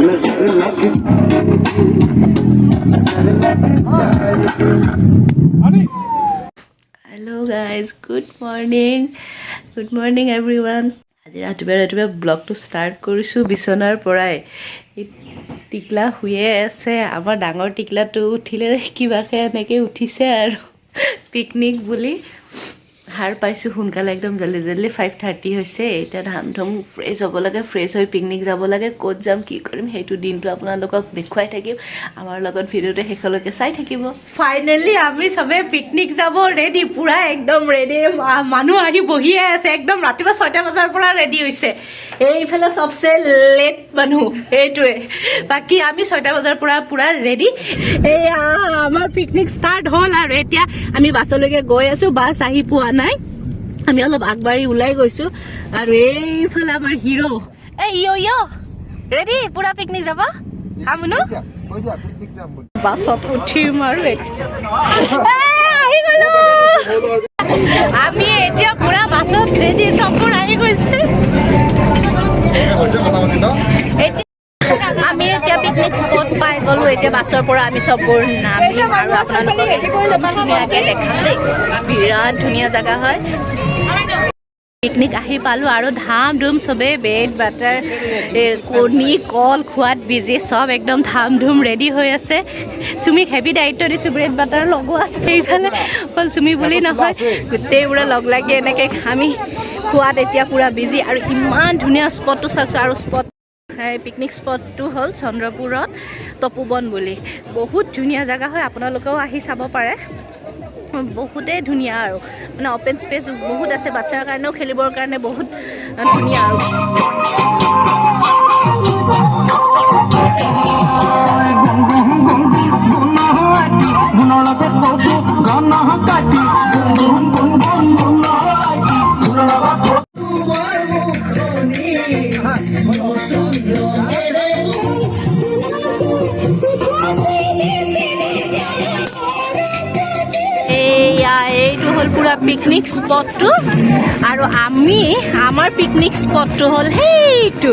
Hello guys, good morning everyone. আজি ৰাতিপুৱা ব্লগটো start কৰিছোঁ বিছনাৰ পৰাই। টিকলা শুয়ে আছে, আমাৰ ডাঙৰ টিকলাটো উঠিলে কিবাকে এনেকৈ উঠিছে আৰু পিকনিক বুলি হাৰ পাইছোঁ সোনকালে একদম জল্দি 5:30 হৈছে। এতিয়া ধাম ধুম ফ্ৰেছ হ'ব লাগে, ফ্ৰেছ হৈ পিকনিক যাব লাগে। ক'ত যাম কি কৰিম সেইটো দিনটো আপোনালোকক দেখুৱাই থাকিম, আমাৰ লগত ভিডিঅ'টো শেষলৈকে চাই থাকিব। ফাইনেলি আমি চবে পিকনিক যাব ৰেডি, পুৰা একদম ৰেডি। মানুহ আহি বহিয়ে আছে, একদম ৰাতিপুৱা 6টা বজাৰ পৰা ৰেডি হৈছে। এইফালে চবচে লেট মানুহ এইটোৱে, বাকী আমি 6টা বজাৰ পৰা পুৰা ৰেডি। এয়া আমাৰ পিকনিক ষ্টাৰ্ট হ'ল আৰু এতিয়া আমি বাছলৈকে গৈ আছো, বাছ আহি পোৱা নাই। আমি অলপ আগবাঢ়ি ওলাই গৈছো আৰু এইফালে আমাৰ হিৰো ৰেডি পুৰা পিকনিক যাব। আমনো বাছত উঠিম আৰু আহি গলো। আমি এতিয়া পুৰা বাছত ৰেডি, চববোৰ আহি গৈছে। আমি এতিয়া পিকনিক স্পট পাই গলো। এতিয়া বাছৰ পৰা আমি চববোৰ নামিম আৰু আপোনালোকক ধুনীয়াকে দেখাম দেই। বিৰাট ধুনীয়া জেগা হয়। পিকনিক আহি পালো আৰু ধাম ধুম চবে ব্ৰেড বাটাৰ কণী কল খোৱাত বিজি, চব একদম ধাম ধুম ৰেডি হৈ আছে। চুমিক হেভি দায়িত্ব দিছো ব্ৰেড বাটাৰ লগোৱা। সেইফালে অকল চুমি বুলি নহয়, গোটেইবোৰে লগ লাগি এনেকে আমি খোৱাত এতিয়া পুৰা বিজি। আৰু ইমান ধুনীয়া স্পটটো চাইছো। আৰু স্পট পিকনিক স্পটটো হ'ল চন্দ্ৰপুৰত তপোবন বুলি। বহুত ধুনীয়া জেগা হয়, আপোনালোকেও আহি চাব পাৰে। বহুতেই ধুনীয়া আৰু মানে অপেন স্পেচ বহুত আছে, বাচ্চাৰ কাৰণেও খেলিবৰ কাৰণে বহুত ধুনীয়া আৰু এইটো হ'ল পুৰা পিকনিক স্পটটো। আৰু আমাৰ পিকনিক স্পটটো হ'ল সেইটো।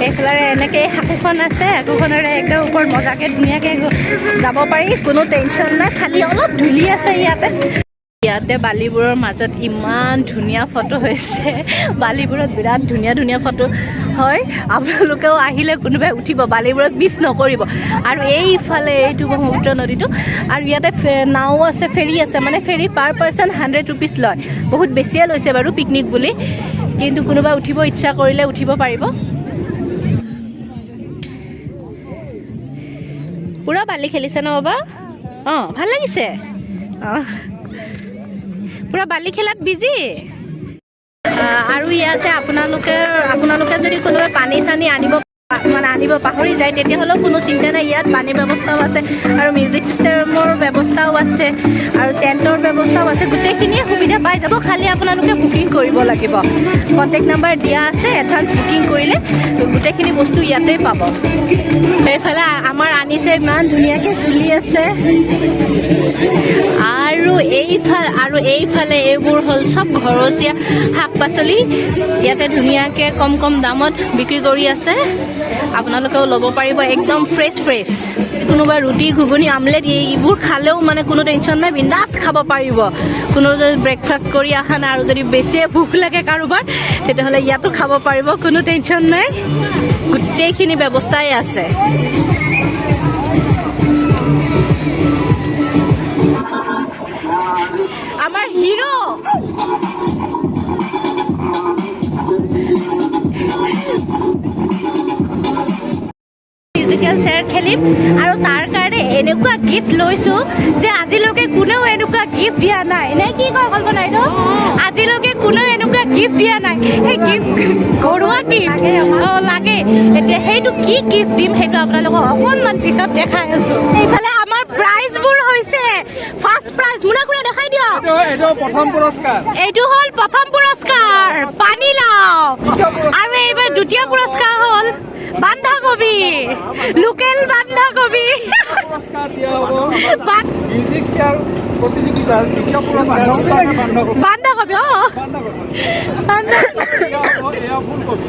এইফালে এনেকে সাঁকোখন আছে, সাঁকোখনেৰে একদম ওপৰত মজাকে ধুনীয়াকে যাব পাৰি, কোনো টেনশ্যন নাই। খালি অলপ ধূলি আছে ইয়াতে বালিবোৰৰ মাজত ইমান ধুনীয়া ফটো হৈছে। বালিবোৰত বিৰাট ধুনীয়া ধুনীয়া ফটো হয়, আপোনালোকেও আহিলে কোনোবাই উঠিব, বালিবোৰত মিছ নকৰিব। আৰু এইফালে এইটো ব্ৰহ্মপুত্ৰ নদীটো, আৰু ইয়াতে নাও আছে, ফেৰী আছে। মানে ফেৰী পাৰ পাৰ্চন 100 rupees লয়, বহুত বেছিয়ে লৈছে বাৰু পিকনিক বুলি, কিন্তু কোনোবাই উঠিব ইচ্ছা কৰিলে উঠিব পাৰিব। পুৰা বালি খেলিছে ন বাবা? অঁ ভাল লাগিছে। অঁ পুৰা বালি খেলাত বিজি। আৰু ইয়াতে আপোনালোকে যদি কোনোবাই পানী চানী আনিব পাহৰি যায়, তেতিয়াহ'লেও কোনো চিন্তা নাই। ইয়াত পানীৰ ব্যৱস্থাও আছে আৰু মিউজিক চিষ্টেমৰ ব্যৱস্থাও আছে আৰু টেণ্টৰ ব্যৱস্থাও আছে। গোটেইখিনিয়ে সুবিধা পাই যাব, খালি আপোনালোকে বুকিং কৰিব লাগিব। কণ্টেক্ট নাম্বাৰ দিয়া আছে, এডভান্স বুকিং কৰিলে গোটেইখিনি বস্তু ইয়াতেই পাব। এইফালে আমাৰ আনিছে, ইমান ধুনীয়াকৈ জুলি আছে। আৰু এইফালে এইবোৰ হ'ল চব ঘৰচীয়া শাক পাচলি, ইয়াতে ধুনীয়াকৈ কম দামত বিক্ৰী কৰি আছে। আপোনালোকেও ল'ব পাৰিব, একদম ফ্ৰেছ। কোনোবা ৰুটি ঘুগুনি আমলেট এইবোৰ খালেও মানে কোনো টেনশ্যন নাই, বিন্দাছ খাব পাৰিব। কোনো যদি ব্ৰেকফাষ্ট কৰি অহা নাই আৰু যদি বেছিয়ে ভোক লাগে কাৰোবাৰ, তেতিয়াহ'লে ইয়াতো খাব পাৰিব, কোনো টেনশ্যন নাই। গোটেইখিনি ব্যৱস্থাই আছে। আমাৰ হিৰো মিউজিকেল চেয়াৰ খেলিম আৰু তাৰ কাৰণে এনেকুৱা গিফ্ট লৈছো যে আজিলৈকে কোনেও এনেকুৱা গিফ্ট দিয়া নাই। নে কি কয় কল্পনা এইটো? আজিলৈকে কোনেও এনেকুৱা গিফ্ট দিয়া নাই। সেই গিফ্ট ঘৰুৱা গিফ্ট লাগে। এতিয়া সেইটো কি গিফ্ট দিম সেইটো আপোনালোকক অকণমান পিছত দেখাই আছো। এইফালে আমাৰ প্ৰাইজবোৰ হৈছে ফাৰ্ষ্ট প্ৰাইজ। মোনা দেখাই দিয়ক। এইটো হ'ল প্ৰথম পুৰস্কাৰ পানীলাও, আৰু এইবাৰ দ্বিতীয় পুৰস্কাৰ হ'ল বন্ধাকবি, লোকেল বন্ধাকবি। মিউজিক চেয়াৰ প্ৰতিযোগিতাৰ দ্বিতীয় পুৰস্কাৰ বান্ধাকবি এয়া ফুলকবি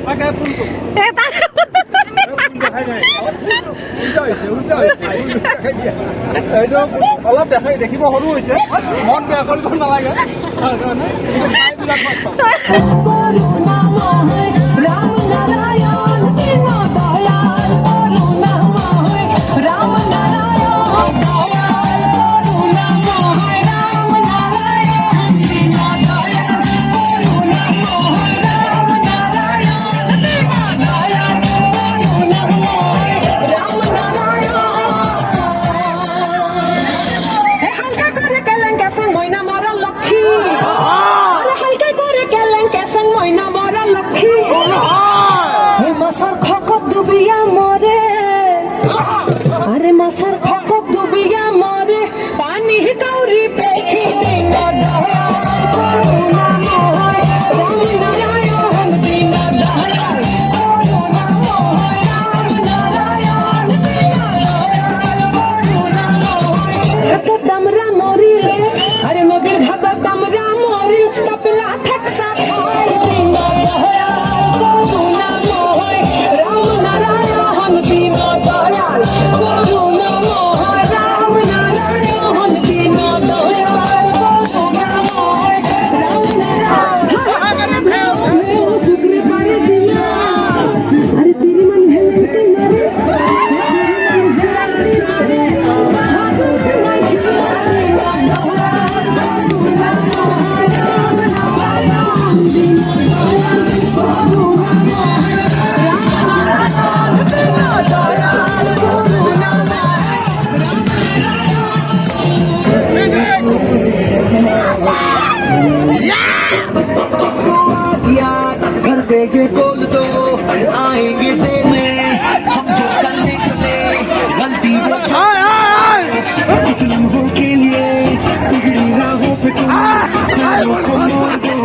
এটাকে ফুলকবি অলপ দেখাই দেখিব সৰু হৈছে মন বেয়া কৰিব নালাগে के बोल दो आएंगे देने हम जो करने चले गलती वो कुछ लम्हों के लिए बिगड़ी राहों पे तुम को मोड़ दो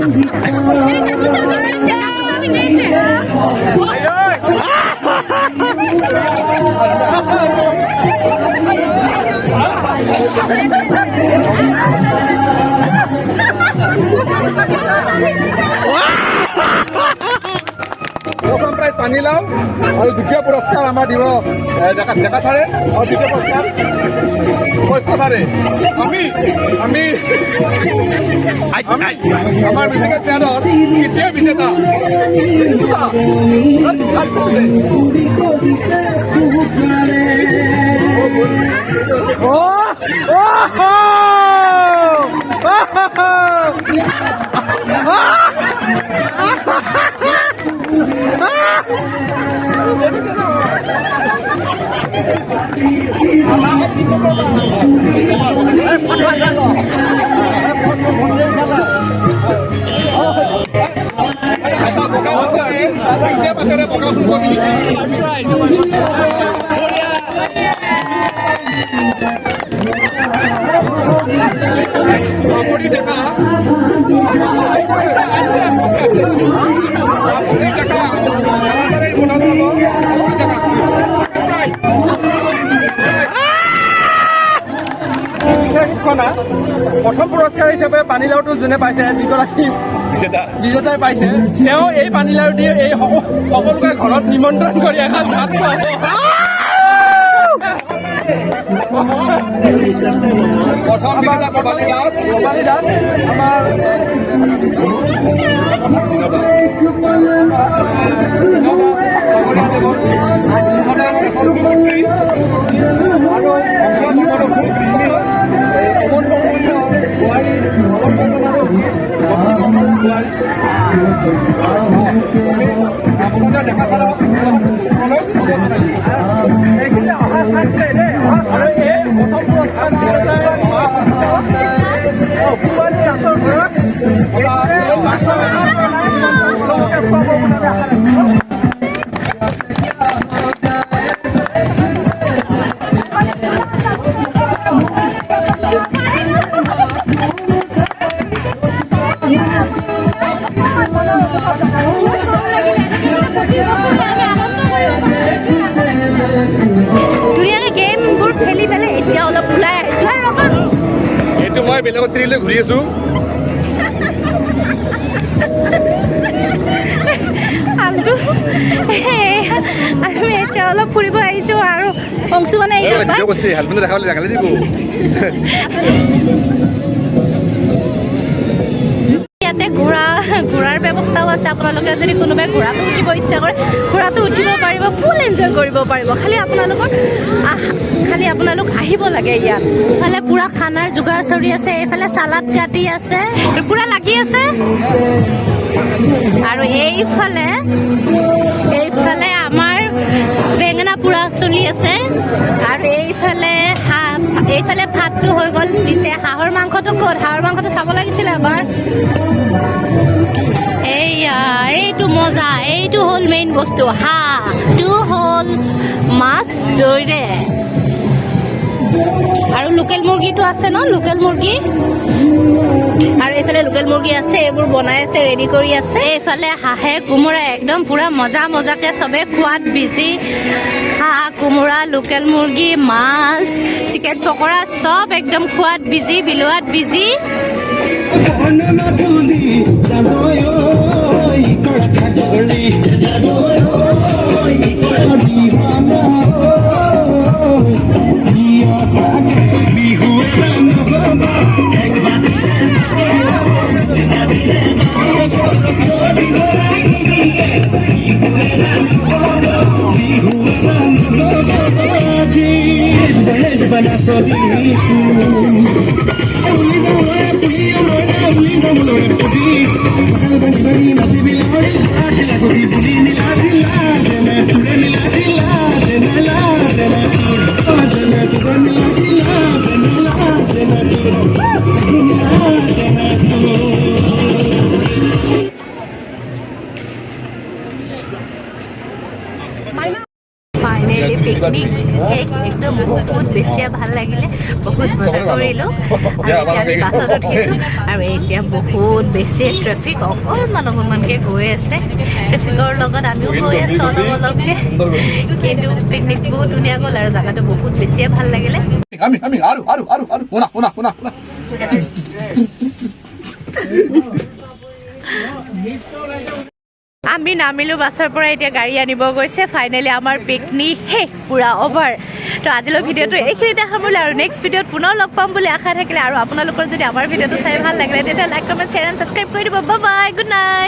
প্ৰথম প্ৰাইজ পানীলাও আৰু দ্বিতীয় পুৰস্কাৰ আমাৰ দিব ডেকা ছাৰে আৰু দ্বিতীয় পুৰস্কাৰ শস্য ছাৰে আমি আমাৰ বেছিকৈ চেয়াৰৰ তৃতীয় বিজেতা প্ৰথম পুৰস্কাৰ হিচাপে পানীলাওটো যোনে পাইছে যিগৰাকী বিজেতাই পাইছে তেওঁ এই পানীলাও দি এই সকলোকে ঘৰত নিমন্ত্ৰণ কৰি এসাঁজ ভাত খুৱাব। প্ৰথম বিজেতা প্ৰবালী দাস আমাৰ মই বেলেগত তিৰিলৈ ঘূৰি আছো। আমি এতিয়া অলপ ফুৰিব আহিছো আৰু অংশু মানে হাজবেণ্ডে দেখা পালে দেখালে দিব। ইয়াতে ঘোঁৰাৰ ব্যৱস্থাও আছে। আপোনালোকে যদি কোনোবাই ঘোঁৰাটো উঠিব ইচ্ছা কৰে ঘোঁৰাটো উঠিব পাৰিব, ফুল এনজয় কৰিব পাৰিব। খালি আপোনালোক আহিব লাগে ইয়াত। এইফালে পুৰা খানাৰ যোগাৰ চলি আছে, এইফালে চালাড কাটি আছে, পুৰা লাগি আছে। আৰু এইফালে আমাৰ বেঙেনা পুৰা চলি আছে। আৰু এইফালে ভাতটো হৈ গ'ল। পিছে হাঁহৰ মাংসটো ক'ত? হাঁহৰ মাংসটো চাব লাগিছিল এবাৰ। এইটো মজা, এইটো হ'ল মেইন বস্তু। হাঁহটো হ'ল মাছ দৈৰে। আৰু লোকেল মুৰ্গীটো আছে ন, লোকেল মুৰ্গী। আৰু এইফালে লোকেল মুৰ্গী আছে, এইবোৰ বনাই আছে, ৰেডি কৰি আছে। এইফালে হাঁহে কোমোৰা একদম পুৰা মজাকে চবে খোৱাত বিজি। হাঁহ, কোমোৰা, লোকেল মুৰ্গী, মাছ, চিকেন পকৰা চব একদম খোৱাত বিজি, বিলোৱাত বিজি। Finally পিকনিক একদম বহুত বেছি ভাল লাগিলে বহুত মজা কৰিলোঁ আৰু এতিয়া আমি বাছত উঠিছোঁ আৰু এতিয়া বহুত বেছি ট্ৰেফিক অকণমানকৈ গৈ আছে ট্ৰেফিকৰ লগত আমিও গৈ আছোঁ অলপ অলপকৈ কিন্তু পিকনিক বহুত ধুনীয়া গ'ল আৰু জেগাটো বহুত বেছিয়ে ভাল লাগিলে আমি আৰু শুনা আমি নামিলোঁ বাছৰ পৰা এতিয়া গাড়ী আনিব গৈছে ফাইনেলি আমাৰ পিকনিক শেষ পুৰা অভাৰ তো আজিলৈ ভিডিঅ'টো এইখিনিতে সামৰিলে আৰু নেক্সট ভিডিঅ'ত পুনৰ লগ পাম বুলি আশা থাকিলে আৰু আপোনালোকৰ যদি আমাৰ ভিডিঅ'টো চাই ভাল লাগিলে তেতিয়া like comment share and subscribe কৰি দিব বাই বাই গুড নাইট